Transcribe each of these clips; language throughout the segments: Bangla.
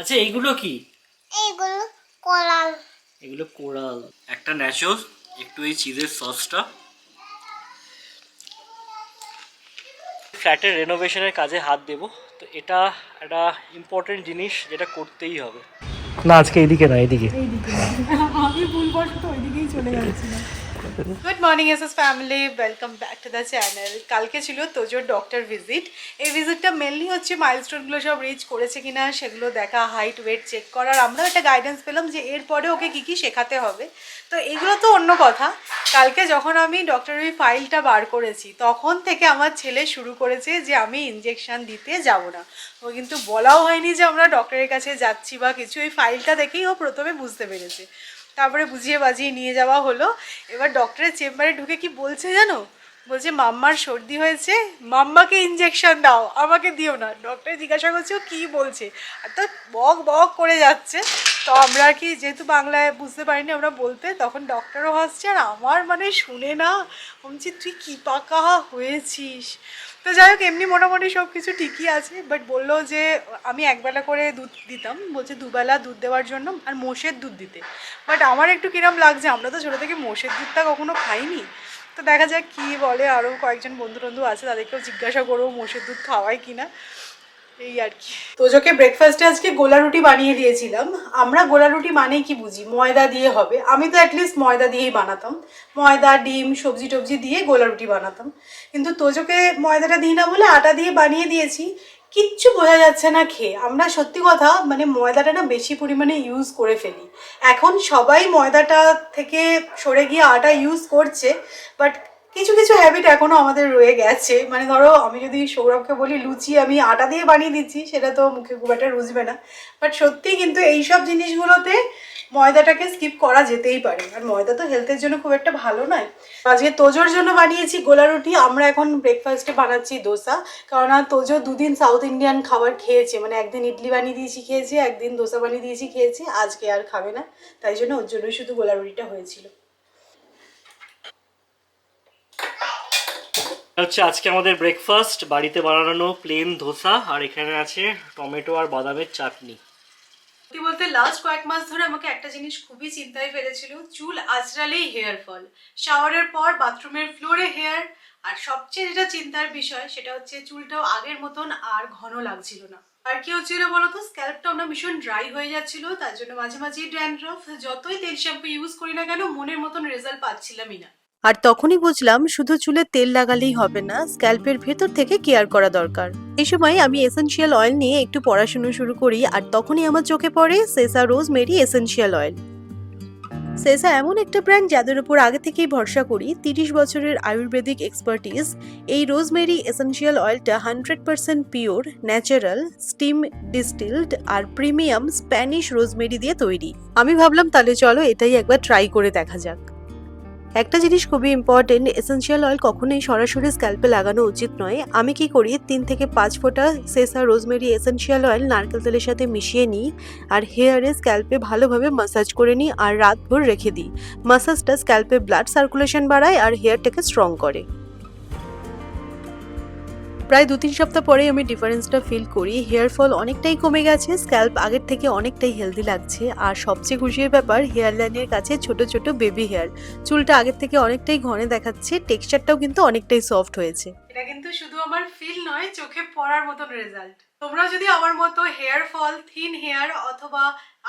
আচ্ছা এইগুলো কি? এগুলো কোরাল। এগুলো কোরাল। একটা ন্যাচোস, একটু এই চিজের সসটা। ফ্ল্যাটের রেনোভেশনের কাজে হাত দেব, তো এটা একটা ইম্পর্টেন্ট জিনিস যেটা করতেই হবে। না আজকে এইদিকে না, এইদিকে। আমি ভুলবশত ওইদিকেই চলে যাচ্ছিলাম। Good morning SS family, welcome back to the channel. কালকে ছিল তোজোর ডক্টর ভিজিট। এই ভিজিটটা মেনলি হচ্ছে মাইলস্টোনগুলো সব রিচ করেছে কিনা সেগুলো দেখা, হাইট ওয়েট চেক করার। আমরাও একটা গাইডেন্স পেলাম যে এরপরে ওকে কী কী শেখাতে হবে। তো এগুলো তো অন্য কথা। কালকে যখন আমি ডক্টরের ফাইলটা বার করেছি তখন থেকে আমার ছেলে শুরু করেছে যে আমি ইনজেকশন দিতে যাব না। ও কিন্তু বলাও হয়নি যে আমরা ডক্টরের কাছে যাচ্ছি বা কিছু, এই ফাইলটা দেখেই ও প্রথমে বুঝতে পেরেছে। তারপরে বুঝিয়ে বাজিয়ে নিয়ে যাওয়া হলো। এবার ডক্টরের চেম্বারে ঢুকে কি বলছে জানো? বলছে মাম্মার সর্দি হয়েছে, মাম্মাকে ইনজেকশন দাও, আমাকে দিও না। ডক্টর জিজ্ঞাসা করছে ও কী বলছে, আর তো বক বক করে যাচ্ছে। তো আমরা আর কি যেহেতু বাংলায় বুঝতে পারিনি আমরা বলতে, তখন ডক্টরও হাসছে আর আমার মানে শুনে না বলছি তুই কী পাকা হয়েছিস। তো যাই হোক, এমনি মোটামুটি সব কিছু ঠিকই আছে। বাট বললো যে আমি একবেলা করে দুধ দিতাম, বলছে দুবেলা দুধ দেওয়ার জন্য আর মোষের দুধ দিতে। বাট আমার একটু কিরম লাগছে, আমরা তো ছোটো থেকে মোষের দুধটা কখনো খাইনি। তো দেখা যাক কী বলে, আরও কয়েকজন বন্ধু টন্ধু আছে তাদেরকেও জিজ্ঞাসা করবো মোষের দুধ খাওয়ায় কিনা, এই আর কি। তোজোকে ব্রেকফাস্টে আজকে গোলা রুটি বানিয়ে দিয়েছিলাম। আমরা গোলা রুটি মানেই কি বুঝি, ময়দা দিয়ে হবে। আমি তো অ্যাটলিস্ট ময়দা দিয়েই বানাতাম, ময়দা ডিম সবজি টবজি দিয়ে গোলা রুটি বানাতাম। কিন্তু তোজোকে ময়দাটা দিই না বলে আটা দিয়ে বানিয়ে দিয়েছি। কিচ্ছু বোঝা যাচ্ছে না খেয়ে। আমরা সত্যি কথা মানে ময়দাটা না বেশি পরিমাণে ইউজ করে ফেলি। এখন সবাই ময়দাটা থেকে সরে গিয়ে আটা ইউজ করছে, বাট কিছু কিছু হ্যাবিট এখনও আমাদের রয়ে গেছে। মানে ধরো আমি যদি সৌরভকে বলি লুচি আমি আটা দিয়ে বানিয়ে দিচ্ছি, সেটা তো মুখে খুব একটা রুজবে না। বাট সত্যি কিন্তু এইসব জিনিসগুলোতে ময়দাটাকে স্কিপ করা যেতেই পারে, আর ময়দা তো হেলথের জন্য খুব একটা ভালো নয়। আজকে তোজোর জন্য বানিয়েছি গোলা রুটি। আমরা এখন ব্রেকফাস্টে বানাচ্ছি দোসা, কারণ তোজো দুদিন সাউথ ইন্ডিয়ান খাবার খেয়েছে। মানে একদিন ইডলি বানিয়ে দিয়েছি খেয়েছে, একদিন দোসা বানিয়ে দিয়েছি খেয়েছে, আজকে আর খাবে না। তাই জন্য ওর জন্যই শুধু গোলা রুটিটা হয়েছিল। হচ্ছে আজকে আমাদের ব্রেকফাস্ট, বাড়িতে বানানো প্লেন ধোসা, আর এখানে আছে টমেটো আর বাদামের চাটনি। সত্যি বলতে লাস্ট কয়েক মাস ধরে আমাকে একটা জিনিস খুবই চিন্তায় ফেলেছিল, চুল আঁচড়ালেই হেয়ার ফল, শাওয়ারের পর বাথরুমের ফ্লোরে হেয়ার। আর সবচেয়ে যেটা চিন্তার বিষয় সেটা হচ্ছে চুলটাও আগের মতন আর ঘন লাগছিল না। আর কি হচ্ছিল বলতো, স্ক্যাল্পটাও না ভীষণ ড্রাই হয়ে যাচ্ছিল, তার জন্য মাঝে মাঝেই ড্যান্ড্রফ। যতই তেল শ্যাম্পু ইউজ করি না কেন মনের মতন রেজাল্ট পাচ্ছিলামই না। আর তখনই বুঝলাম শুধু চুলে তেল লাগালেই হবে না, স্ক্যাল্পের ভেতর থেকে কেয়ার করা দরকার। এই সময় আমি এসেনশিয়াল অয়েল নিয়ে একটু পড়াশোনা শুরু করি, আর তখনই আমার চোখে পড়ে Sesa rosemary essential oil. Sesa এমন একটা ব্র্যান্ড যাদের উপর আগে থেকেই ভরসা করি। 30 বছরের আয়ুর্বেদিক এক্সপার্টিস। এই রোজমেরি এসেনশিয়াল অয়েলটা 100% পিওর, ন্যাচারাল, স্টিম ডিস্টিলড আর প্রিমিয়াম স্প্যানিশ রোজমেরি দিয়ে তৈরি। আমি ভাবলাম তাহলে চলো এটাই একবার ট্রাই করে দেখা যাক। একটা জিনিস খুবই ইম্পর্টেন্ট, এসেনশিয়াল অয়েল কখনোই সরাসরি স্ক্যাল্পে লাগানো উচিত নয়। আমি কি করি, 3 থেকে 5 ফোঁটা সেসা রোজমেরি এসেনশিয়াল অয়েল নারকেল তেলের সাথে মিশিয়ে নিই আর হেয়ারে স্ক্যাল্পে ভালোভাবে মাসাজ করে নিই আর রাতভর রেখে দিই। মাসাজটা স্ক্যাল্পে ব্লাড সার্কুলেশন বাড়ায় আর হেয়ারটাকে স্ট্রং করে। প্রায় 2-3 সপ্তাহ পরেই আমি ডিফারেন্সটা ফিল করি। হেয়ার ফল অনেকটাই কমে গেছে, স্ক্যাল্প আগের থেকে অনেকটাই হেলদি লাগছে। আর সবচেয়ে খুশির ব্যাপার, হেয়ার লাইনের কাছে ছোট ছোট বেবি হেয়ার। চুলটা আগের থেকে অনেকটাই ঘনে দেখাচ্ছে, টেক্সচারটাও কিন্তু অনেকটাই সফট হয়েছে। এটা কিন্তু শুধু আমার ফিল নয়, চোখে পড়ার মতন রেজাল্ট। তোমরা যদি আমার মতো হেয়ার ফল, থিন হেয়ার অথবা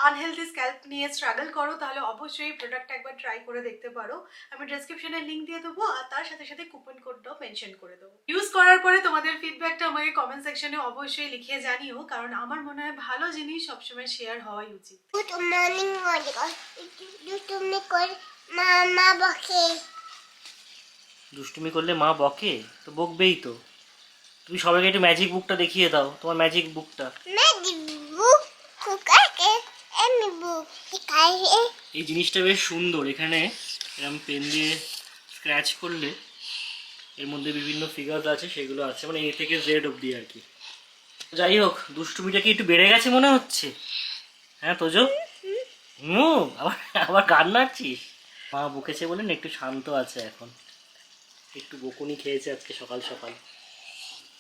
আনহেলদি স্ক্যাল্প নিয়ে স্ট্রাগল করো তাহলে অবশ্যই এই প্রোডাক্টটা একবার ট্রাই করে দেখতে পারো। আমি ডেসক্রিপশনে লিংক দিয়ে দেবো আর তার সাথে সাথে কুপন কোডটাও মেনশন করে দেবো। ইউজ করার পরে তোমাদের ফিডব্যাকটা আমাকে কমেন্ট সেকশনে অবশ্যই লিখে জানিও, কারণ আমার মনে হয় ভালো জিনিস সবসময় শেয়ার হওয়াই উচিত। গুড মর্নিং তুমি করে মামা বকে। দুষ্টুমি করলে মা বকে, তো বকবেই তো। তুমি সবাইকে একটু ম্যাজিক বুকটা দেখিয়ে দাও, তোমার ম্যাজিক বুকটা। ম্যাজিক বুক কুকাকে এমি বুক কাহে। এই জিনিসটা বেশ সুন্দর, এখানে এরকম পেন দিয়ে স্ক্র্যাচ করলে এর মধ্যে বিভিন্ন ফিগার্স আছে, সেগুলো আছে মানে এ থেকে জেড অবধি আর কি। যাই হোক, দুষ্টুমিটা কি একটু বেড়ে গেছে মনে হচ্ছে? হ্যাঁ তোজো, আবার আবার গান নাচছিস? মা বকেছে বলে না একটু শান্ত আছে এখন, একটু বকুনি খেয়েছে আজকে সকাল সকাল।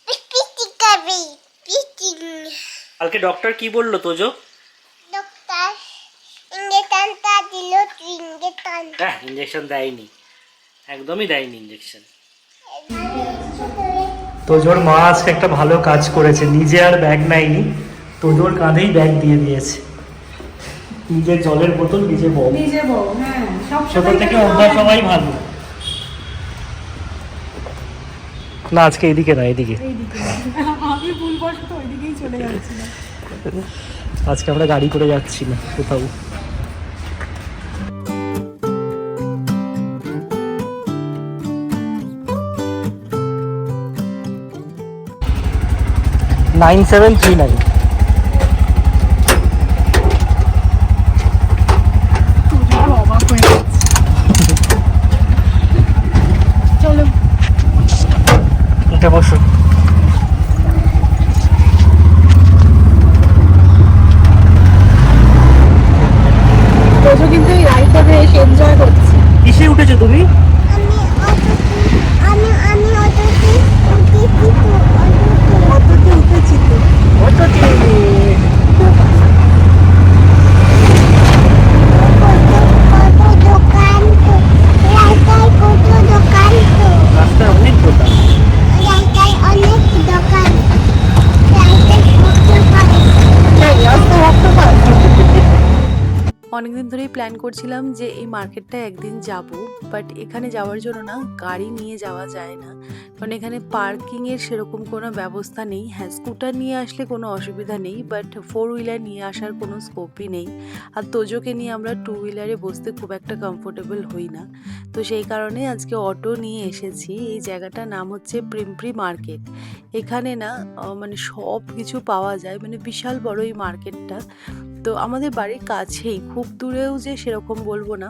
পিটি কাবি পিটি। কালকে ডক্টর কি বললো তোজো? ইঞ্জেকশনটা দিল ইঞ্জেকশন হ্যাঁ ইঞ্জেকশন দেয়নি, একদমই দেয়নি ইঞ্জেকশন। তোজোর মা আজকে একটা ভালো কাজ করেছে, নিজে আর ব্যাগ নেয়নি, তোজোর কাঁধেই ব্যাগ দিয়ে দিয়েছে। নিজের জলের বোতল নিজে বউ, নিজে বউ, হ্যাঁ সব ছোট থেকে অভ্যাস সবাই ভালো। না আজকে এদিকে না, এদিকে এইদিকে আমি ভুলবশত ওইদিকেই চলে যাচ্ছিলাম। আজকে আমরা গাড়ি করে যাচ্ছি না কোথাও। নাইন 739 তোজো অবাক হয়ে যাচ্ছে। চলো উঠে বসো। তোজো কিন্তু এই রাইডটা বেশ এনজয় করছে। কিসে উঠেছো তুমি? আমি অটোতে উঠেছি অটোতে উঠেছি তো। অটোতে। কত দোকান তো রাস্তায় কত দোকান তো রাস্তায় অনেক দোকান। রাস্তায় অনেক দোকান রাস্তায় কত দোকান রাস্তা রাখতে পার। অনেকদিন ধরেই প্ল্যান করছিলাম যে এই মার্কেটটা একদিন যাব, বাট এখানে যাওয়ার জন্য না গাড়ি নিয়ে যাওয়া যায় না, কারণ এখানে পার্কিংয়ের সেরকম কোনো ব্যবস্থা নেই। হ্যাঁ স্কুটার নিয়ে আসলে কোনো অসুবিধা নেই, বাট 4 হুইলার নিয়ে আসার কোনো স্কোপই নেই। আর তোজোকে নিয়ে আমরা 2 হুইলারে বসতে খুব একটা কমফোর্টেবল হই না, তো সেই কারণে আজকে অটো নিয়ে এসেছি। এই জায়গাটার নাম হচ্ছে প্রিম্প্রি মার্কেট। এখানে না মানে সব কিছু পাওয়া যায়, মানে বিশাল বড় এই মার্কেটটা। তো আমাদের বাড়ির কাছেই, খুব দূরেও যে সেরকম বলবো না।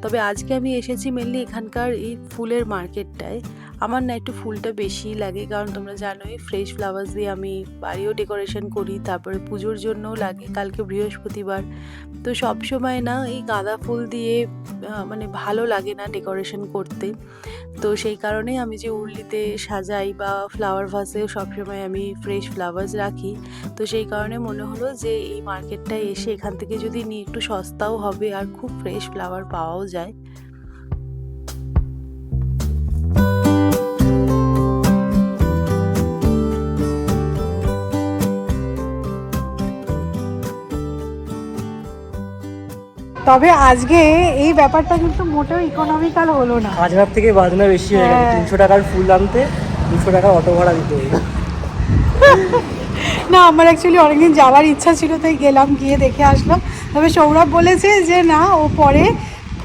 তবে আজকে আমি এসেছি মেনলি এখানকার এই ফুলের মার্কেটটায়। আমার না একটু ফুলটা বেশি লাগে, কারণ তোমরা জানোই ফ্রেশ ফ্লাওয়ার্স দিয়ে আমি বাড়িও ডেকোরেশন করি, তারপরে পুজোর জন্যও লাগে, কালকে বৃহস্পতিবার। তো সব সময় না এই গাঁদা ফুল দিয়ে মানে ভালো লাগে না ডেকোরেশন করতে। তো সেই কারণেই আমি যে উর্লিতে সাজাই বা ফ্লাওয়ার ভাসেও সবসময় আমি ফ্রেশ ফ্লাওয়ার্স রাখি। তো সেই কারণে মনে হলো যে এই মার্কেটটায় এসে এখান থেকে যদি নিই একটু সস্তাও হবে আর খুব ফ্রেশ ফ্লাওয়ার পাওয়াও যায়। তবে আজকে এই ব্যাপারটা কিন্তু মোটেও ইকোনমিক্যাল হলো না। খাজনার থেকে বাজনা বেশি হয়ে গেছে। হ্যাঁ। 300 টাকার ফুল আনতে 200 টাকা অটো ভাড়া দিতে হবে। না আমার অ্যাকচুয়ালি অনেকদিন যাওয়ার ইচ্ছা ছিল, তাই গেলাম, গিয়ে দেখে আসলাম। তবে সৌরভ বলেছে যে না ও পরে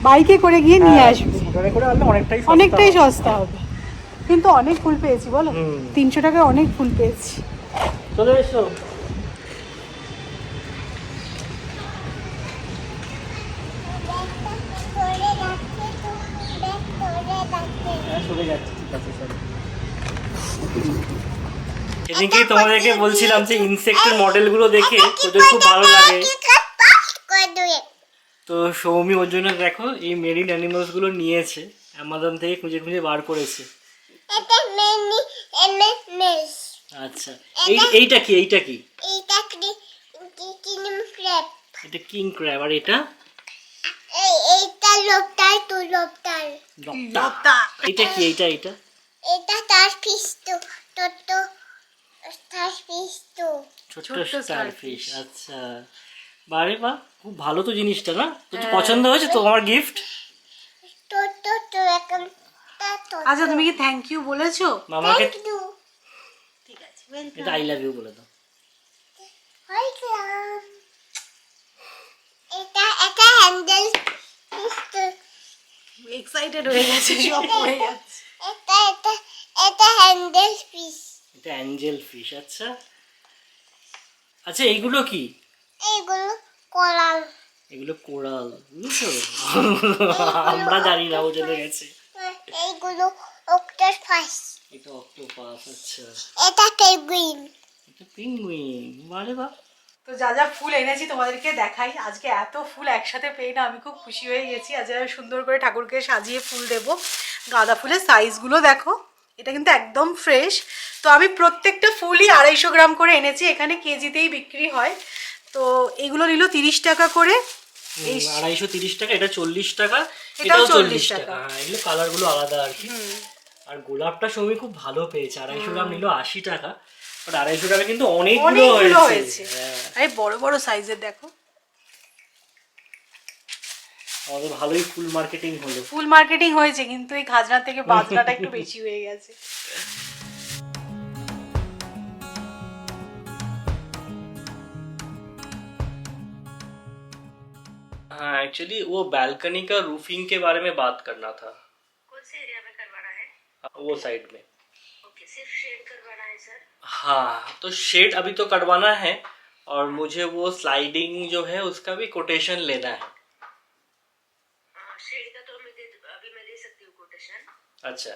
বাইকে করে গিয়ে নিয়ে আসবে, স্কুটারে করে আনলে অনেকটাই সস্তা অনেকটাই হবে। সস্তা হবে। কিন্তু অনেক ফুল পেয়েছি বলো, হুম। 300 টাকায় অনেক ফুল পেয়েছি। চলে এসো। চলে যাচ্ছে, ঠিক আছে চলো। সেদিনকেই তোমাদেরকে বলছিলাম যে ইনসেক্টের মডেলগুলো দেখে তোদের খুব ভালো লাগে। তো সৌমি ওর জন্য দেখো এই মেরিন অ্যানিমালস গুলো নিয়েছে, অ্যামাজন থেকে খুঁজে খুঁজে বার করেছে। আচ্ছা এইটা কি এটা কিং ক্র্যাব, আর এটা লপ্তা। এটা কি এটা ছোট্ট স্টারফিশ। আচ্ছা বারে বাহ, খুব ভালো তো জিনিসটা, না তোর পছন্দ হয়েছে তো আমার গিফট? আচ্ছা তুমি কি থ্যাংক ইউ বলেছো? মামাকে ঠিক আছে, এটা আই লাভ ইউ বলে দাও। এক্সাইটেড হয়ে গেছে, সব পড়ে যাচ্ছে। এটা অ্যাঞ্জেল ফিশ। আচ্ছা আচ্ছা এইগুলো কি? এগুলো কোরাল, বুঝছো? আমরা জানি না, ও জেনে গেছে। এইগুলো অক্টোপাস, এটা অক্টোপাস। আচ্ছা এটা পেঙ্গুইন। এটা পেঙ্গুইন, বারে বাহ। তো যা যা ফুল এনেছি তোমাদেরকে দেখাই। আজকে এত ফুল একসাথে পেয়ে না আমি খুব খুশি হয়ে গেছি। আজ সুন্দর করে ঠাকুরকে সাজিয়ে ফুল দেব। গাঁদা ফুলের সাইজগুলো দেখো, এটা কিন্তু একদম ফ্রেশ। তো আমি প্রত্যেকটা ফুলই 250 গ্রাম করে এনেছি, এখানে কেজিতেই বিক্রি হয়। তো এগুলো নিল 30 টাকা করে। 230 টাকা, এটা 40 টাকা, এটাও এটাও 40 40 টাকা। হ্যাঁ, এগুলো কালারগুলো আলাদা আর কি। আর গোলাপটা সৌমি খুব ভালো পেয়েছে, 250 গ্রাম নিল 80 টাকা, বাট 250 টাকা কিন্তু অনেকগুলো হয়েছে। হ্যাঁ, আরে বড় বড় সাইজের দেখো। আমাদের ভালোই ফুল মার্কেটিং হলো। ফুল মার্কেটিং হয়েছে, কিন্তু এই খাজনা থেকে বাজনাটা একটু বেশি হয়ে গেছে। हाँ, एक्चुअली वो बालकनी का रूफिंग के बारे में बात करना था। कौन से एरिया में करवाना है? वो साइड में। ओके, सिर्फ शेड करवाना है सर? हाँ, तो शेड अभी तो कटवाना है, और मुझे वो स्लाइडिंग जो है उसका भी कोटेशन लेना है। शेड का तो अभी मैं दे सकती हूँ कोटेशन। अच्छा,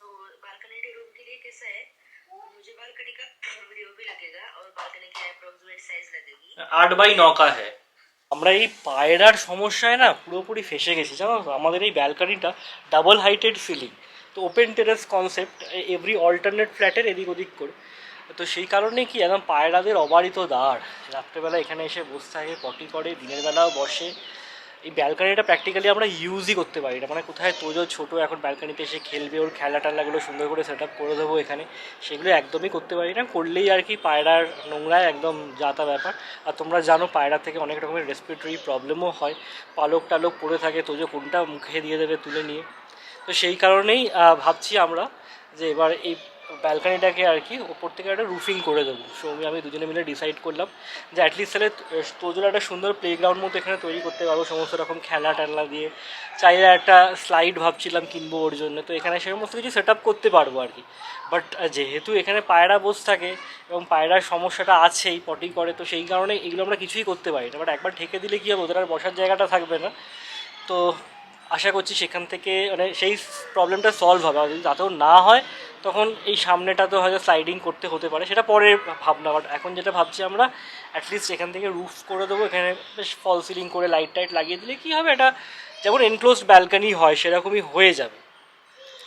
तो बालकनी रूम के लिए कैसा है, मुझे बालकनी का वीडियो भी लगेगा और बालकनी की अप्रोक्सीमेट साइज लगेगी। 8x9 का है। আমরা এই পায়রার সমস্যায় না পুরোপুরি ফেসে গেছি, জানো তো। আমাদের এই ব্যালকনিটা ডাবল হাইটেড সিলিং, তো open terrace concept, every alternate ফ্ল্যাটের এদিক ওদিক করে। তো সেই কারণে কি একদম পায়রাদের অবারিত দাঁড়, রাত্রেবেলা এখানে এসে বসে থাকে, পটি করে, দিনের বেলাও বসে। এই ব্যালকনিটা প্র্যাকটিক্যালি আমরা ইউজই করতে পারি না, মানে কোথায় তোজো ছোটো এখন ব্যালকনিতে এসে খেলবে, ওর খেলা টেলাগুলো সুন্দর করে সেট আপ করে দেবো এখানে, সেগুলো একদমই করতে পারি না। করলেই আর কি পায়রার নোংরায় একদম যাতা ব্যাপার। আর তোমরা জানো পায়রা থেকে অনেক রকমের রেসপিরেটরি প্রবলেমও হয়, পালক টালক পড়ে থাকে, তোজো কোনটা মুখে দিয়ে দেবে তুলে নিয়ে। তো সেই কারণেই ভাবছি আমরা যে এবার এই ব্যালকানিটাকে আর কি ওপর থেকে একটা রুফিং করে দেবো। সৌমি আমি দুজনে মিলে ডিসাইড করলাম যে অ্যাটলিস্ট তাহলে তোজোর একটা সুন্দর প্লেগ্রাউন্ড মতো এখানে তৈরি করতে পারবো, সমস্ত রকম খেলা টেলা দিয়ে। চাইলে একটা স্লাইড ভাবছিলাম কিনবো ওর জন্য, তো এখানে সে সমস্ত কিছু সেট আপ করতে পারবো আর কি। বাট যেহেতু এখানে পায়রা বসে থাকে এবং পায়রার সমস্যাটা আছেই, পটি করে, তো সেই কারণে এগুলো আমরা কিছুই করতে পারি না। বাট একবার ঠেকে দিলে কী হবে, ওদের আর বসার জায়গাটা থাকবে না। তো আশা করছি সেখান থেকে মানে সেই প্রবলেমটা সলভ হবে। আর যদি তাতেও না হয় তখন এই সামনেটাতে হয়তো স্লাইডিং করতে হতে পারে, সেটা পরে ভাবনা। বাট এখন যেটা ভাবছি আমরা অ্যাটলিস্ট এখান থেকে রুফ করে দেবো, এখানে বেশ ফল সিলিং করে লাইট টাইট লাগিয়ে দিলে কী হবে, এটা যেমন এনক্লোজড ব্যালকনি হয় সেরকমই হয়ে যাবে।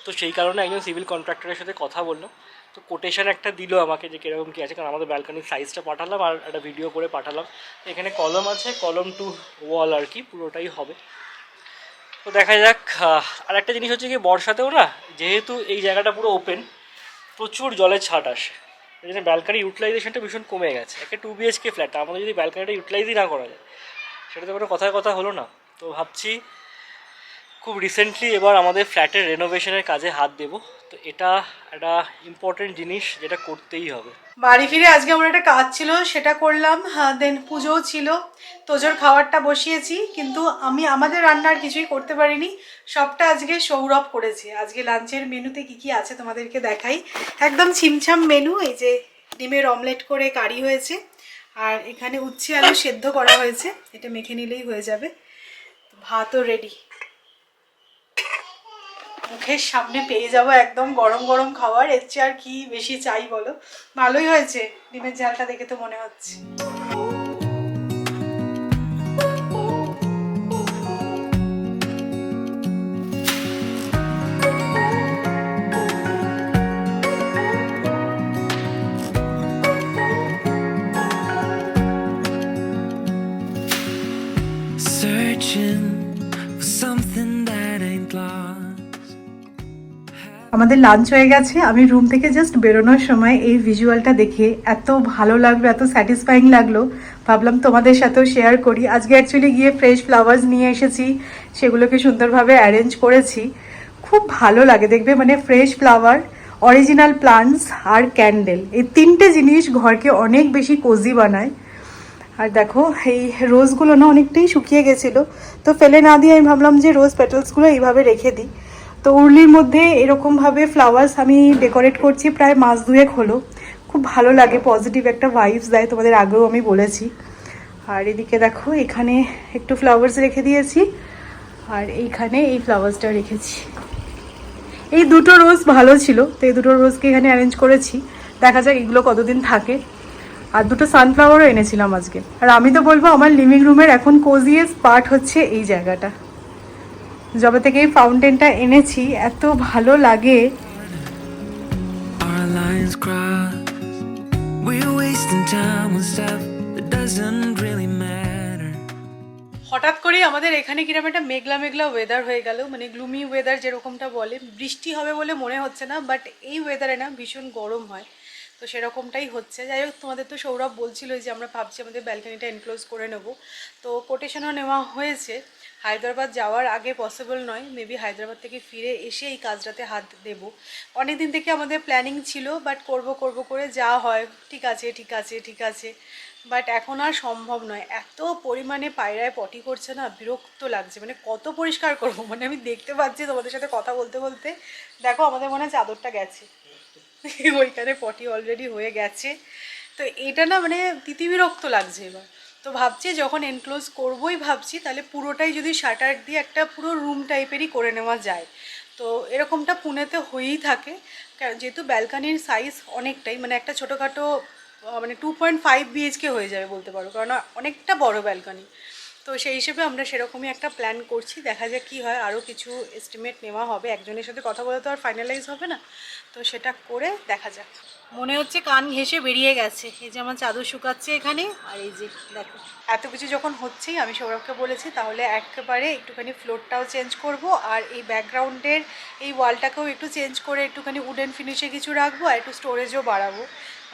তো সেই কারণে একজন সিভিল কন্ট্রাক্টরের সাথে কথা বললাম, তো কোটেশন একটা দিল আমাকে যে কীরকম কী আছে, কারণ আমাদের ব্যালকনির সাইজটা পাঠালাম আর একটা ভিডিও করে পাঠালাম। এখানে কলম আছে, কলম টু ওয়াল আর কি পুরোটাই হবে। তো দেখা যাক। আর একটা জিনিস হচ্ছে কি, বর্ষাতেও না যেহেতু এই জায়গাটা পুরো ওপেন, প্রচুর জলের ছাট আসে, এই জন্য ব্যালকানি ইউটিলাইজেশনটা ভীষণ কমে গেছে। একটা 2 BHK ফ্ল্যাট, আমাদের যদি ব্যালকানিটা ইউটিলাইজই না করা যায়, সেটা তো কোনো কথা হলো না। তো ভাবছি খুব রিসেন্টলি এবার আমাদের ফ্ল্যাটের রেনোভেশনের কাজে হাত দেবো। তো এটা একটা ইম্পর্টেন্ট জিনিস যেটা করতেই হবে। বাড়ি ফিরে আজকে আমার একটা কাজ ছিল, সেটা করলাম। দেন পুজোও ছিল, তোজোর খাবারটা বসিয়েছি, কিন্তু আমাদের রান্না আর কিছুই করতে পারিনি, সবটা আজকে সৌরভ করেছে। আজকে লাঞ্চের মেনুতে কি কি আছে তোমাদেরকে দেখাই। একদম ছিমছাম মেনু, এই যে ডিমের অমলেট করে কারি হয়েছে, আর এখানে উচ্ছে আলু সেদ্ধ করা হয়েছে, এটা মেখে নিলেই হয়ে যাবে। ভাতও রেডি, মুখের সামনে পেয়ে যাব একদম গরম গরম খাবার। এর চেয়ে আর কি বেশি চাই বলো। ভালোই হয়েছে, ডিমের ঝালটা দেখে তো মনে হচ্ছে। Searching for something that ain't lost. আমাদের লাঞ্চ হয়ে গেছে। আমি রুম থেকে জাস্ট বেরোনোর সময় এই ভিজুয়ালটা দেখে এত ভালো লাগলো, এত স্যাটিসফাইং লাগলো, ভাবলাম তোমাদের সাথেও শেয়ার করি। আজকে অ্যাকচুয়ালি গিয়ে ফ্রেশ ফ্লাওয়ার্স নিয়ে এসেছি, সেগুলোকে সুন্দরভাবে অ্যারেঞ্জ করেছি। খুব ভালো লাগে দেখবে, মানে fresh flower, original plants are candle, এই তিনটে জিনিস ঘরকে অনেক বেশি কোজি বানায়। আর দেখো এই রোজগুলো না অনেকটাই শুকিয়ে গেছিলো, তো ফেলে না দিয়ে আমি ভাবলাম যে রোজ পেটালসগুলো এইভাবে রেখে দিই। তো উর্লির মধ্যে এরকমভাবে ফ্লাওয়ার্স আমি ডেকোরেট করছি প্রায় মাস 2 হলো। খুব ভালো লাগে, পজিটিভ একটা ভাইবস দেয়, তোমাদের আগেও আমি বলেছি। আর এদিকে দেখো এখানে একটু ফ্লাওয়ার্স রেখে দিয়েছি, আর এইখানে এই ফ্লাওয়ার্সটা রেখেছি। এই দুটো রোজ ভালো ছিল, তো এই দুটো রোজকে এখানে অ্যারেঞ্জ করেছি, দেখা যাক এগুলো কতদিন থাকে। আর দুটো সানফ্লাওয়ারও এনেছিলাম আজকে। আর আমি তো বলবো আমার লিভিং রুমের এখন কোজিয়েস্ট পার্ট হচ্ছে এই জায়গাটা। যবে থেকে এই ফাউন্টেনটা এনেছি এত ভালো লাগে। Our lines cross. We're wasting time on stuff that doesn't really matter. হঠাৎ করেই আমাদের এখানে কিরকম একটা মেঘলা মেঘলা ওয়েদার হয়ে গেল, মানে গ্লুমি ওয়েদার যেরকমটা বলে, বৃষ্টি হবে বলে মনে হচ্ছে না, বাট এই ওয়েদারে না ভীষণ গরম হয়, তো সেরকমটাই হচ্ছে। যাই হোক, তোমাদের তো সৌরভ বলছিল যে আমরা ভাবছি আমাদের ব্যালকনিটা এনক্লোজ করে নেব, তো কোটেশনও নেওয়া হয়েছে। হায়দ্রাবাদ যাওয়ার আগে পসিবল নয়, মেবি হায়দ্রাবাদ থেকে ফিরে এসে এই কাজটাতে হাত দেব। অনেক দিন থেকে আমাদের প্ল্যানিং ছিল, বাট করব করে যা হয় ঠিক আছে, বাট এখন আর সম্ভব নয়। এত পরিমাণে পায়রায় পটি করছে না, বিরক্ত লাগছে, মানে কত পরিষ্কার করব। মানে আমি দেখতে পাচ্ছি তোমাদের সাথে কথা বলতে বলতে, দেখো আমাদের মনে হয় চাদরটা গেছে, ওইখানে পটি অলরেডি হয়ে গেছে। তো এটা না মানে তিতিবিরক্ত লাগছে এবার। তো ভাবছি যখন এনক্লোজ করবোই ভাবছি, তাহলে পুরোটাই যদি শাটার দিয়ে একটা পুরো রুম টাইপেরই করে নেওয়া যায়। তো এরকমটা পুনেতে হয়েই থাকে, যেহেতু ব্যালকানির সাইজ অনেকটাই, মানে একটা ছোটোখাটো মানে 2.5 BHK হয়ে যাবে বলতে পারো, কারণ অনেকটা বড় ব্যালকানি। তো সেই হিসেবে আমরা সেরকমই একটা প্ল্যান করছি, দেখা যাক কী হয়। আরও কিছু এস্টিমেট নেওয়া হবে, একজনের সাথে কথা বলে তো আর ফাইনালাইজ হবে না, তো সেটা করে দেখা যাক। মনে হচ্ছে কান ঘেঁষে বেরিয়ে গেছে। এই যে আমার চাদর শুকাচ্ছে এখানে, আর এই যে দেখো এত কিছু যখন হচ্ছেই, আমি সৌরভকে বলেছি তাহলে একেবারে একটুখানি ফ্লোরটাও চেঞ্জ করব, আর এই ব্যাকগ্রাউন্ডের এই ওয়ালটাকেও একটু চেঞ্জ করে একটুখানি উডেন ফিনিশে কিছু রাখবো, আর একটু স্টোরেজও বাড়াবো।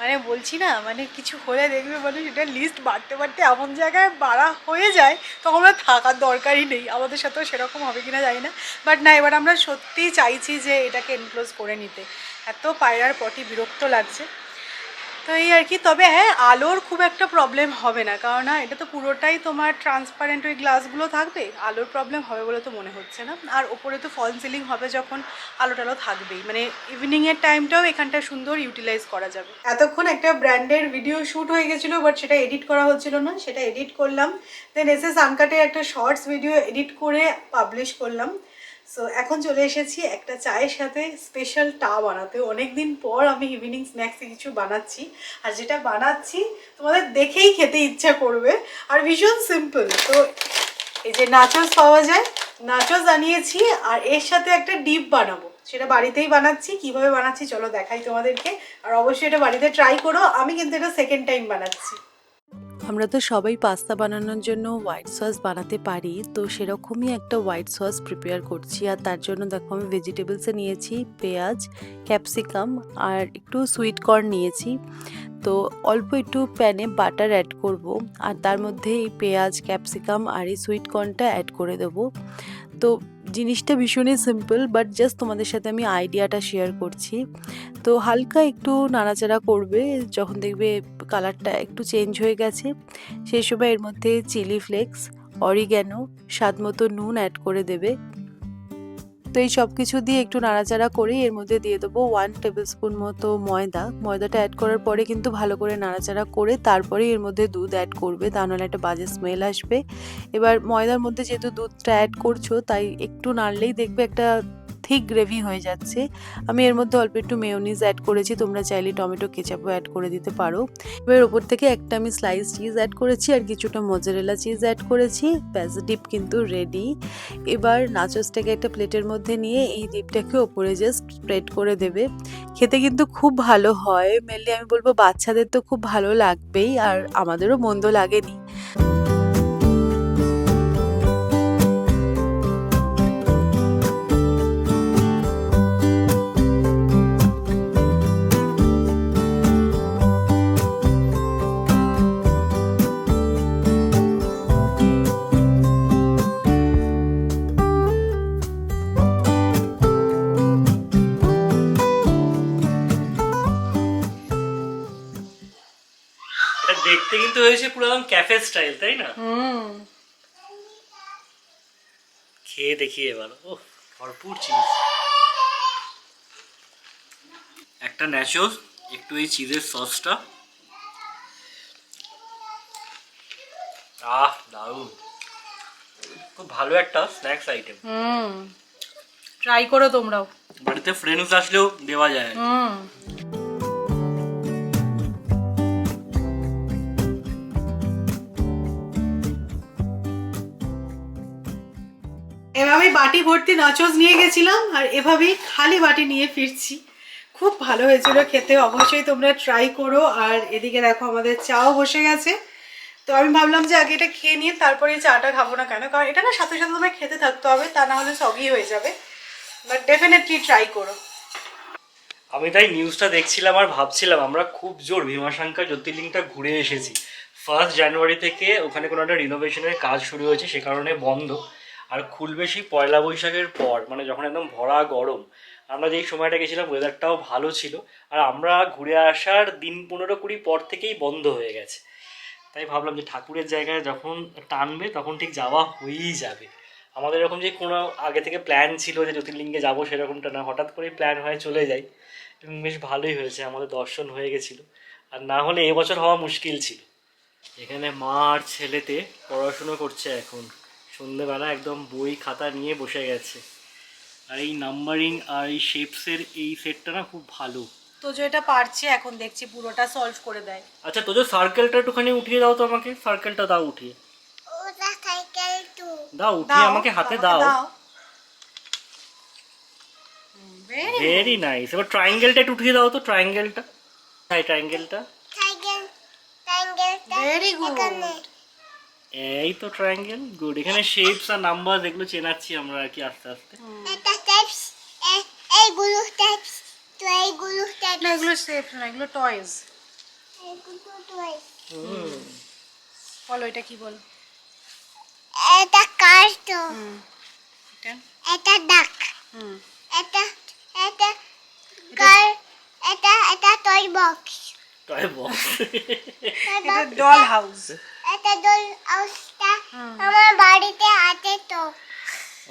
মানে বলছি না, মানে কিছু হলে দেখবে মানে সেটা লিস্ট বাড়তে বাড়তে এমন জায়গায় বাড়া হয়ে যায়, তখন আমরা থাকার দরকারই নেই। আমাদের সাথেও সেরকম হবে কিনা জানি না, বাট না, এবার আমরা সত্যিই চাইছি যে এটাকে এনক্লোজ করে নিতে। এত পায়রার পটি বিরক্ত লাগছে, তো এই আর কি। তবে হ্যাঁ, আলোর খুব একটা প্রবলেম হবে না, কারণ না এটা তো পুরোটাই তোমার ট্রান্সপারেন্ট ওই গ্লাসগুলো থাকবে, আলোর প্রবলেম হবে বলে তো মনে হচ্ছে না। আর ওপরে তো ফল সিলিং হবে, যখন আলো টালো থাকবেই, মানে ইভিনিংয়ের টাইমটাও এখানটা সুন্দর ইউটিলাইজ করা যাবে। এতক্ষণ একটা ব্র্যান্ডের ভিডিও শ্যুট হয়ে গেছিলো, বাট সেটা এডিট করা হচ্ছিল না, সেটা এডিট করলাম। দেন এসএস আনকাটের একটা শর্টস ভিডিও এডিট করে পাবলিশ করলাম। সো এখন চলে এসেছি একটা চায়ের সাথে স্পেশাল টা বানাতে। অনেক দিন পর আমি ইভিনিং স্ন্যাক্সে কিছু বানাচ্ছি, আর যেটা বানাচ্ছি তোমাদের দেখেই খেতে ইচ্ছা করবে, আর ভীষণ সিম্পল। তো এই যে নাচোস পাওয়া যায়, নাচোস আনিয়েছি, আর এর সাথে একটা ডিপ বানাবো, সেটা বাড়িতেই বানাচ্ছি। কিভাবে বানাচ্ছি চলো দেখাই তোমাদেরকে, আর অবশ্যই এটা বাড়িতে ট্রাই করো। আমি কিন্তু এটা সেকেন্ড টাইম বানাচ্ছি। আমরা তো সবাই পাস্তা বানানোর জন্য হোয়াইট সস বানাতে পারি, তো সেরকমই একটা হোয়াইট সস প্রিপেয়ার করছি। আর তার জন্য দেখো আমি ভেজিটেবলসে নিয়েছি পেঁয়াজ, ক্যাপসিকাম আর একটু সুইট কর্ন নিয়েছি। তো অল্প একটু প্যানে বাটার অ্যাড করব, আর তার মধ্যে এই পেঁয়াজ, ক্যাপসিকাম আর এই সুইট কর্নটা অ্যাড করে দেবো। তো জিনিসটা ভীষণই সিম্পল, বাট জাস্ট তোমাদের সাথে আমি আইডিয়াটা শেয়ার করছি। তো হালকা একটু নাড়াচাড়া করবে, যখন দেখবে কালারটা একটু চেঞ্জ হয়ে গেছে, সেই সময় এর মধ্যে চিলি ফ্লেক্স, অরিগ্যানো, স্বাদ মতো নুন অ্যাড করে দেবে। তো এই সব কিছু দিয়ে একটু নাড়াচাড়া করে এর মধ্যে দিয়ে দেবো 1 টেবিলস্পুন মতো ময়দাটা অ্যাড করার পরে কিন্তু ভালো করে নাড়াচাড়া করে তারপরে এর মধ্যে দুধ অ্যাড করবে, তা নাহলে একটা বাজে স্মেল আসবে। এবার ময়দার মধ্যে যেহেতু দুধটা অ্যাড করছো, তাই একটু নাড়লেই দেখবে একটা থিক গ্রেভি হয়ে যাচ্ছে। আমি এর মধ্যে অল্প একটু মেয়োনিজ অ্যাড করেছি, তোমরা চাইলে টমেটো কেচাপও অ্যাড করে দিতে পারো। এবার ওপর থেকে একটা আমি স্লাইস চিজ অ্যাড করেছি, আর কিছুটা মোজারেলা চিজ অ্যাড করেছি, ব্যাস ডিপ কিন্তু রেডি। এবার নাচোসটাকে একটা প্লেটের মধ্যে নিয়ে এই ডিপটাকে ওপরে জাস্ট স্প্রেড করে দেবে। খেতে কিন্তু খুব ভালো হয়, মেনলি আমি বলবো বাচ্চাদের তো খুব ভালো লাগবেই, আর আমাদেরও মন্দ লাগেনি। এটা দেখতে কিন্তু হয়েছে পুরো একদম ক্যাফে স্টাইল, তাই না? খেয়ে দেখি এবার। ও ভরপুর চিজ, একটা ন্যাচোস, একটু এই চিজের সসটা, দারুণ, খুব ভালো একটা স্ন্যাক্স আইটেম। ট্রাই করো তোমরাও, বাড়িতে ফ্রেন্ডস আসলেও দেওয়া যায়। এবার আমি বাটি ভর্তি নাচোস নিয়ে গেছিলাম, আর এভাবেই খালি বাটি নিয়ে ফিরছি। খুব ভালো হয়েছিল খেতে, অবশ্যই তোমরা ট্রাই করো। আর এদিকে দেখো আমাদের চাও বসে গেছে, তো আমি ভাবলাম যে আগে এটা খেয়ে নিয়ে তারপরে এই চাটা খাবো না কেন, কারণ এটা না সাথে সাথে তোমায় খেতে থাকতে হবে, তা না হলে সগি হয়ে যাবে। বাট ডেফিনেটলি ট্রাই করো। আমি তাই নিউজটা দেখছিলাম আর ভাবছিলাম আমরা খুব জোর ভীমাশঙ্কর জ্যোতির্লিঙ্গটা ঘুরে এসেছি। 1 জানুয়ারি থেকে ওখানে কোনো একটা রিনোভেশনের কাজ শুরু হয়েছে, সে কারণে বন্ধ। আর খুলবে সেই পয়লা বৈশাখের পর, মানে যখন একদম ভরা গরম। আমরা যেই সময়টা গেছিলাম ওয়েদারটাও ভালো ছিল, আর আমরা ঘুরে আসার দিন 15-20 পর থেকেই বন্ধ হয়ে গেছে। তাই ভাবলাম যে ঠাকুরের জায়গায় যখন টানবে তখন ঠিক যাওয়া হয়েই যাবে। আমাদের এরকম যে কোনো আগে থেকে প্ল্যান ছিল যে জ্যোতির্লিঙ্গে যাবো সেরকমটা না, হঠাৎ করেই প্ল্যান হয়ে চলে যাই। এবং বেশ ভালোই হয়েছে, আমাদের দর্শন হয়ে গেছিলো। আর না হলে এবছর হওয়া মুশকিল ছিল। এখানে মা আর ছেলেতে পড়াশুনো করছে এখন, সন্ধেবেলা একদম বই খাতা নিয়ে বসে গেছে। আর এই নাম্বারিং আর এই শেপসের এই সেটটা না খুব ভালো। তো যে এটা পারছে এখন, দেখছি পুরোটা সলভ করে দেয়। আচ্ছা, তো যে সার্কেলটা একটুখানি উঠিয়ে দাও তো আমাকে, সার্কেলটা দাও উঠিয়ে ওটা সাইকেল টু। দাও, উঠিয়ে আমাকে হাতে দাও। Very nice. এবার ট্রায়াঙ্গেলটা একটু উঠিয়ে দাও তো, ট্রায়াঙ্গেলটা। হ্যাঁ, ট্রায়াঙ্গেলটা। সাইকেল সাইকেলটা ভেরি গুড। এখানে। এই তো ট্রায়াঙ্গেল, গুড। এখানে শেপস আর নাম্বার এগুলো চেনাচ্ছি আমরা আর কি আস্তে আস্তে। এটা স্টেপস, এইগুলো স্টেপস, তো এইগুলো না স্টেপস, এগুলো সেফ না, এগুলো টয়েস। এইগুলো টয়। বলো এটা কি বল। এটা কার তো, এটা এটা ডাক, হুম এটা এটা কার, এটা টয় বক্স, টয় বক্স। এটা ডল হাউস। এটা দোল হাউসটা আমার বাড়িতে আছে তো,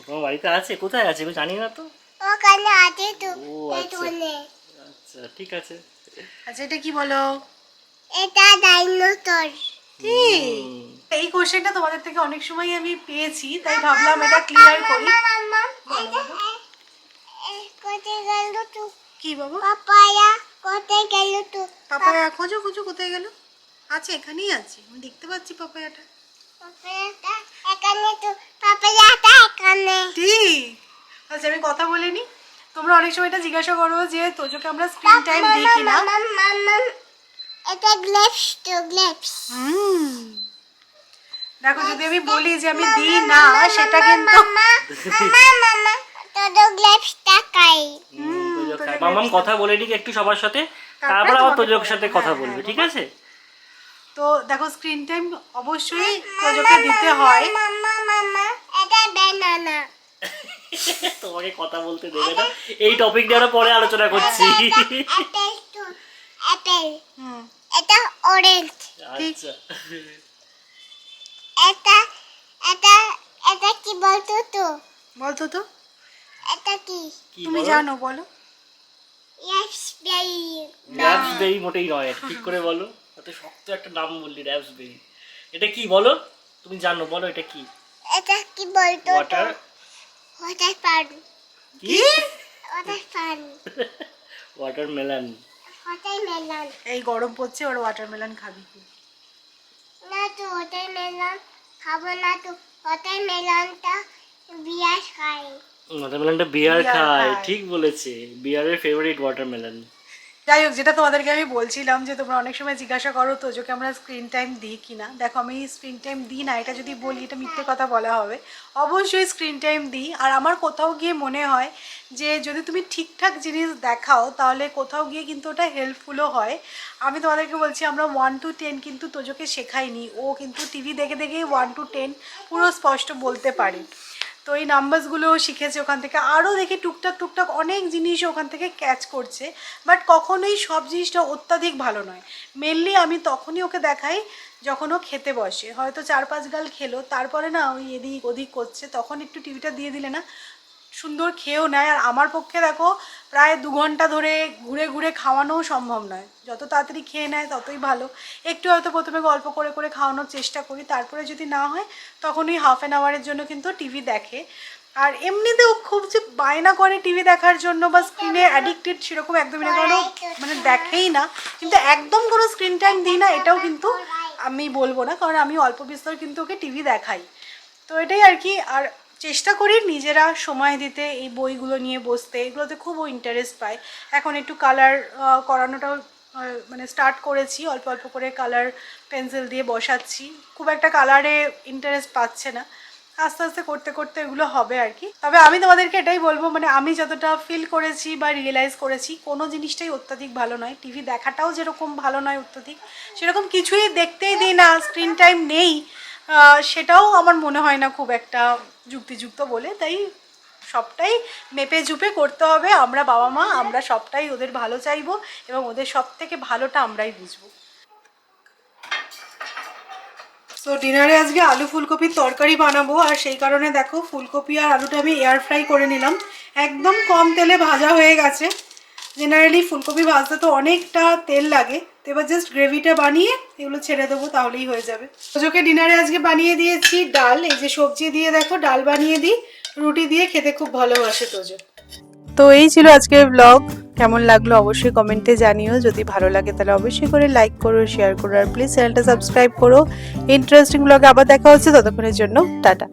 তোমার বাড়িতে আছে? কোথায় আছে আমি জানি না তো। ওখানে আছে তো। ও, এই আচ্ছা। দোলে। আচ্ছা, ঠিক আছে। আচ্ছা এটা কি বলো। এটা ডাইনোসর। ঠিক। এই কোশ্চেনটা তোমাদের থেকে অনেক সময় আমি পেয়েছি, তাই ভাবলাম এটা ক্লিয়ার করি। কোথায় গেল তো? কি বাবা? পাপায়া কোথায় গেল তো? পাপায়া খোঁজো খোঁজো, কোথায় গেল? আছে, এখানেই আছে, আমি দেখতে পাচ্ছি পাপায়াটা। পাপায়াটা এখানে তো, পাপায়াটা এখানে। ঠিক। আচ্ছা আমি কথা বলে নি। তোমরা অনেক সময় এটা জিজ্ঞাসা করো যে তোজোকে আমরা স্ক্রিন টাইম দিই কিনা। এটা গ্লেভস তো, গ্লেভস। দেখো যদি আমি বলি যে আমি দিই না, সেটা কিন্তু মামা তো গ্লেভসটা খাই। মামাম কথা বলে নিক একটু সবার সাথে, তারপর আবার তোজোর সাথে কথা বলবে, ঠিক আছে? তো দেখো স্ক্রিন টাইম অবশ্যই তোজোকে দিতে হয়। মামা এটা ব্যানানা। তোমাকে কথা বলতে দেবে না, এই টপিক নিয়ে আমরা পরে আলোচনা করছি। অ্যাপেল তো, অ্যাপেল। এটা অরেঞ্জ। আচ্ছা, এটা এটা এটা কি বলতো তো? বলতো তো, এটা কি? কি তুমি বলো? জানো বলো। রাস্পবেরি। রাপসবেরি মোটেই নয়, ঠিক করে বলো। এত শক্ত একটা নাম বললি, রাপসবেরি। এটা কি বলো, তুমি জানো, বলো এটা কি? এটা কি বলতো তো? ওয়াটার ওয়াটার পান। কি? ওয়াটার পান। ওয়াটারমেলন। ওয়াটারমেলন। এই গরম পড়ছে, ওর ওয়াটারমেলন খাবি কি? না তো ওয়াটারমেলন খাবো না তো, ওয়াটারমেলনটা বিয়ার খায়। ওয়াটারমেলনটা বিয়ার বিয়ার খায়, খায়। ঠিক বলেছে। বিয়ারের ফেভারিট ওয়াটারমেলন। যাই হোক, যেটা তোমাদেরকে আমি বলছিলাম যে তোমরা অনেক সময় জিজ্ঞাসা করো তোজোকে আমরা স্ক্রিন টাইম দিই কিনা। দেখো আমি স্ক্রিন টাইম দিই না, এটা যদি বলি এটা মিথ্যে কথা বলা হবে। অবশ্যই স্ক্রিন টাইম দিই। আর আমার কোথাও গিয়ে মনে হয় যে যদি তুমি ঠিকঠাক জিনিস দেখাও তাহলে কোথাও গিয়ে কিন্তু ওটা হেল্পফুলও হয়। আমি তোমাদেরকে বলছি আমরা 1 to 10 কিন্তু তোজোকে শেখাইনি, ও কিন্তু টিভি দেখে দেখেই 1 to 10 পুরো স্পষ্ট বলতে পারে। তো এই নাম্বারসগুলোও শিখেছে ওখান থেকে, আরও দেখি টুকটাক টুকটাক অনেক জিনিস ওখান থেকে ক্যাচ করছে। বাট কখনোই সব জিনিসটা অত্যাধিক ভালো নয়। মেনলি আমি তখনই ওকে দেখাই যখন ও খেতে বসে, হয়তো 4-5 গাল খেলো, তারপরে না ওই এদিক ওদিক করছে, তখন একটু টিভিটা দিয়ে দিলে না সুন্দর খেয়েও নেয়। আর আমার পক্ষে দেখো প্রায় 2 ঘন্টা ধরে ঘুরে ঘুরে খাওয়ানোও সম্ভব নয়, যত তাড়াতাড়ি খেয়ে নেয় ততই ভালো। একটু হয়তো প্রথমে গল্প করে করে খাওয়ানোর চেষ্টা করি, তারপরে যদি না হয় তখন ওই হাফ অ্যান আওয়ারের জন্য কিন্তু টিভি দেখে। আর এমনিতেও খুব যে বায়না করে টিভি দেখার জন্য বা স্ক্রিনে অ্যাডিক্টেড সেরকম একদমই না, কারণ মানে দেখেই না। কিন্তু একদম কোনো স্ক্রিন টাইম দিই না এটাও কিন্তু আমি বলবো না, কারণ আমি অল্প বিস্তর কিন্তু ওকে টিভি দেখাই। তো এটাই আর কি। আর চেষ্টা করি নিজেরা সময় দিতে, এই বইগুলো নিয়ে বসতে, এগুলোতে খুব ইন্টারেস্ট পায়। এখন একটু কালার করানোটাও মানে স্টার্ট করেছি, অল্প অল্প করে কালার পেন্সিল দিয়ে বসাচ্ছি। খুব একটা কালারে ইন্টারেস্ট পাচ্ছে না, আস্তে আস্তে করতে করতে এগুলো হবে আর কি। তবে আমি তোমাদেরকে এটাই বলবো, মানে আমি যতটা ফিল করেছি বা রিয়েলাইজ করেছি, কোনো জিনিসটাই অত্যাধিক ভালো নয়। টিভি দেখাটাও যেরকম ভালো নয় অত্যাধিক, সেরকম কিছুই দেখতেই দিই না, স্ক্রিন টাইম নেই, সেটাও আমার মনে হয় না খুব একটা যুক্তিযুক্ত বলে। তাই সবটাই মেপে জুপে করতে হবে। আমরা বাবা মা, আমরা সবটাই ওদের ভালো চাইবো এবং ওদের সব থেকে ভালোটা আমরাই বুঝবো। সো ডিনারে আজকে আলু ফুলকপির তরকারি বানাবো, আর সেই কারণে দেখো ফুলকপি আর আলুটা আমি এয়ার ফ্রাই করে নিলাম। একদম কম তেলে ভাজা হয়ে গেছে। জেনারেলি ফুলকপি ভাজতে তো অনেকটা তেল লাগে, তো এবার জাস্ট গ্রেভিটা বানিয়ে এগুলো ছেড়ে দেবো, তাহলেই হয়ে যাবে। তোজোকে ডিনারে আজকে বানিয়ে দিয়েছি ডাল। এই যে সবজি দিয়ে দেখো ডাল বানিয়ে দিই, রুটি দিয়ে খেতে খুব ভালোবাসে তোজো। তো এই ছিল আজকের ব্লগ। কেমন লাগলো অবশ্যই কমেন্টে জানিও। যদি ভালো লাগে তাহলে অবশ্যই করে লাইক করো, শেয়ার করো, আর প্লিজ চ্যানেলটা সাবস্ক্রাইব করো। ইন্টারেস্টিং ব্লগে আবার দেখা হচ্ছে, ততক্ষণের জন্য টাটা।